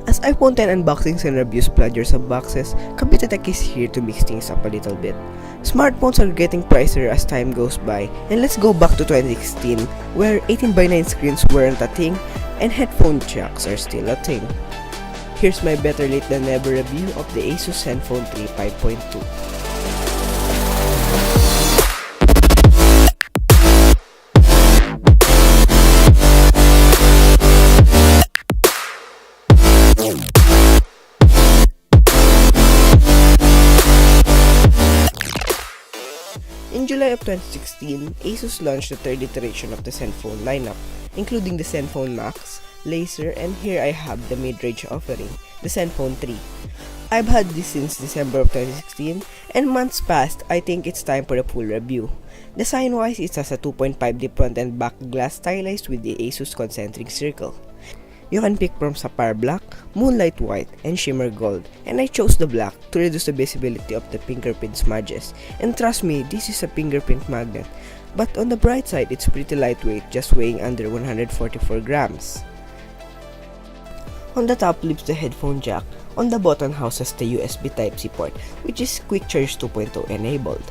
As iPhone 10 unboxings and reviews flood your subboxes, CaviteTech is here to mix things up a little bit. Smartphones are getting pricier as time goes by, and let's go back to 2016, where 18:9 screens weren't a thing, and headphone jacks are still a thing. Here's my better late than never review of the Asus ZenFone 3 5.2. In July of 2016, Asus launched the third iteration of the ZenFone lineup, including the ZenFone Max, Laser, and here I have the mid-range offering, the ZenFone 3. I've had this since December of 2016, and months passed. I think it's time for a full review. Design-wise, it has a 2.5D front and back glass stylized with the Asus concentric circle. You can pick from Sapphire Black, Moonlight White, and Shimmer Gold, and I chose the black to reduce the visibility of the fingerprint smudges. And trust me, this is a fingerprint magnet, but on the bright side, it's pretty lightweight, just weighing under 144 grams. On the top lives the headphone jack, on the bottom houses the USB Type-C port, which is Quick Charge 2.0 enabled.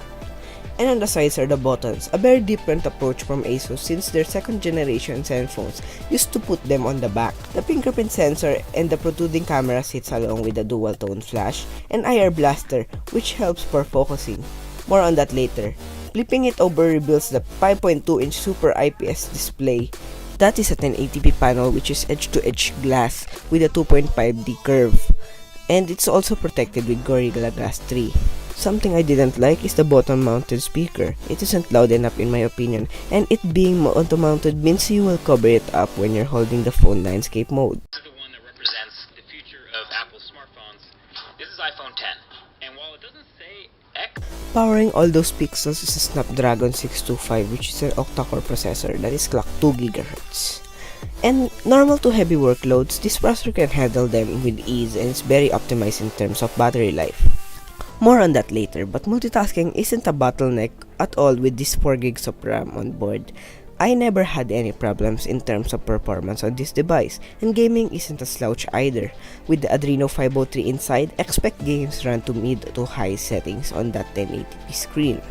And on the sides are the buttons, a very different approach from Asus since their second generation ZenFones used to put them on the back. The fingerprint sensor and the protruding camera sits along with the dual tone flash and IR blaster, which helps for focusing. More on that later. Flipping it over reveals the 5.2-inch Super IPS display. That is a 1080p panel which is edge-to-edge glass with a 2.5D curve. And it's also protected with Gorilla Glass 3. Something I didn't like is the bottom-mounted speaker. It isn't loud enough in my opinion, and it being auto-mounted means you will cover it up when you're holding the phone landscape mode. This is the one that represents the future of Apple smartphones. This is iPhone 10, and while it doesn't say X, powering all those pixels is a Snapdragon 625, which is an octa-core processor that is clocked 2 GHz. And normal to heavy workloads, this processor can handle them with ease and is very optimized in terms of battery life. More on that later, but multitasking isn't a bottleneck at all with this 4 GB of RAM on board. I never had any problems in terms of performance on this device, and gaming isn't a slouch either. With the Adreno 503 inside, expect games run to mid to high settings on that 1080p screen.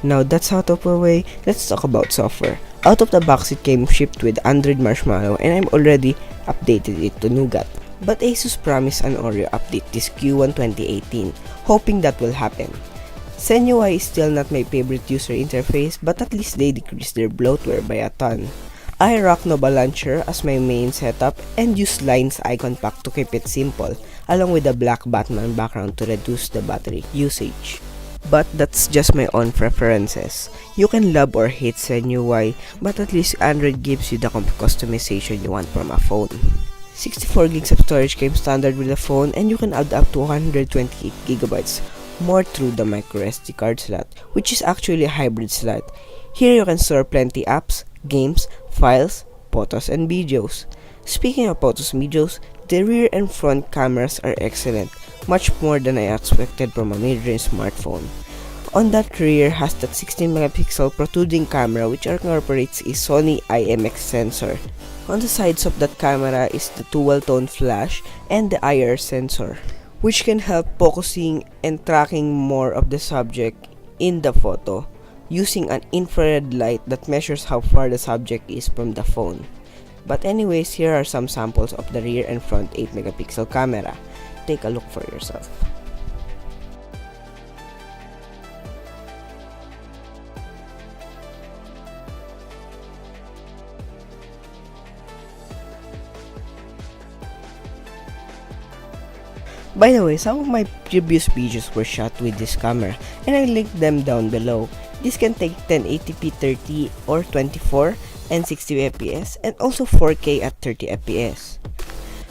Now that's out of the way, let's talk about software. Out of the box it came shipped with Android Marshmallow and I'm already updated it to Nougat. But Asus promised an Oreo update this Q1 2018, hoping that will happen. ZenUI is still not my favorite user interface, but at least they decreased their bloatware by a ton. I rock ZenUI Launcher as my main setup and use Line's icon pack to keep it simple, along with the black Batman background to reduce the battery usage. But that's just my own preferences. You can love or hate ZenUI, but at least Android gives you the customization you want from a phone. 64 GB of storage came standard with the phone, and you can add up to 128 GB more through the microSD card slot, which is actually a hybrid slot. Here you can store plenty apps, games, files, photos, and videos. Speaking of photos and videos, the rear and front cameras are excellent, much more than I expected from a mid-range smartphone. On that rear has that 16-megapixel protruding camera which incorporates a Sony IMX sensor. On the sides of that camera is the dual-tone flash and the IR sensor, which can help focusing and tracking more of the subject in the photo using an infrared light that measures how far the subject is from the phone. But anyways, here are some samples of the rear and front 8-megapixel camera. Take a look for yourself. By the way, some of my previous videos were shot with this camera and I linked them down below. This can take 1080p 30 or 24 and 60 fps and also 4K at 30 fps.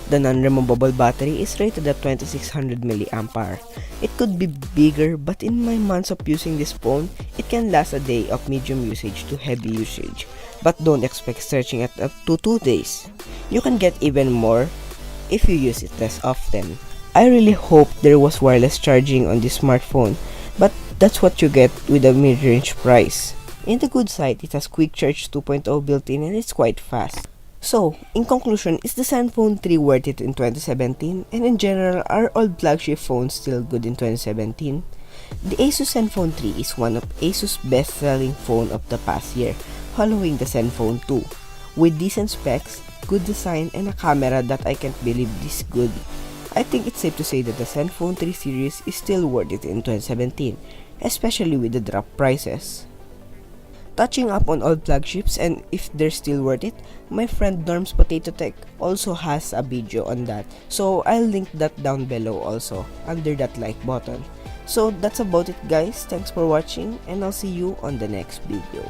The non-removable battery is rated at 2600 mAh. It could be bigger, but in my months of using this phone, it can last a day of medium usage to heavy usage. But don't expect searching at up to 2 days. You can get even more if you use it less often. I really hope there was wireless charging on this smartphone, but that's what you get with a mid-range price. In the good side, it has Quick Charge 2.0 built in and it's quite fast. So, in conclusion, is the ZenFone 3 worth it in 2017? And in general, are old flagship phones still good in 2017? The Asus ZenFone 3 is one of Asus' best-selling phone of the past year, following the ZenFone 2. With decent specs, good design, and a camera that I can't believe this good, I think it's safe to say that the ZenFone 3 series is still worth it in 2017, especially with the drop prices. Touching up on old flagships and if they're still worth it, my friend Norm's CaviteTech also has a video on that, so I'll link that down below also, under that like button. So that's about it guys, thanks for watching and I'll see you on the next video.